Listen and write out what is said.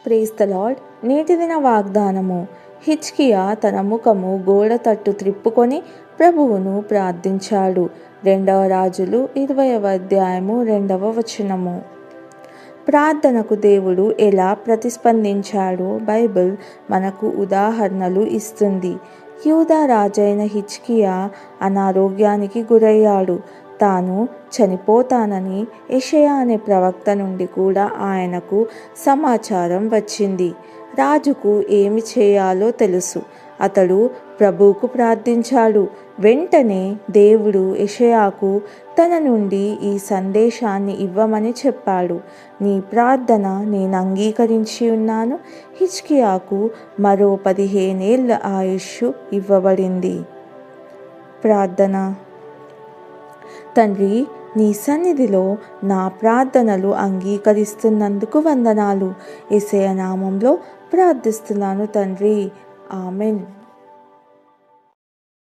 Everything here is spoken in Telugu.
Praise the lord. నేటి దిన వాగ్దానము. హిజ్కియా తన ముఖము గోడ తట్టు త్రిప్పుకొని ప్రభువును ప్రార్థించాడు. 2వ రాజులు 20వ అధ్యాయము 2వ వచనము. ప్రార్థనకు దేవుడు ఎలా ప్రతిస్పందించాడో బైబిల్ మనకు ఉదాహరణలు ఇస్తుంది. యూదా రాజైన హిజ్కియా అనారోగ్యానికి గురయ్యాడు. తాను చనిపోతానని యెషయా అనే ప్రవక్త నుండి కూడా ఆయనకు సమాచారం వచ్చింది. రాజుకు ఏమి చేయాలో తెలుసు. అతడు ప్రభువుకు ప్రార్థించాడు. వెంటనే దేవుడు యెషయాకు తన నుండి ఈ సందేశాన్ని ఇవ్వమని చెప్పాడు. నీ ప్రార్థన నేను అంగీకరించి ఉన్నాను. హిజ్కియాకు మరో 15 ఏళ్ల ఆయుష్షు ఇవ్వబడింది. ప్రార్థన. తండ్రి, నీ సన్నిధిలో నా ప్రార్థనలు అంగీకరిస్తున్నందుకు వందనాలు. యేసయ్య నామంలో ప్రార్థిస్తున్నాను తండ్రి. ఆమెన్.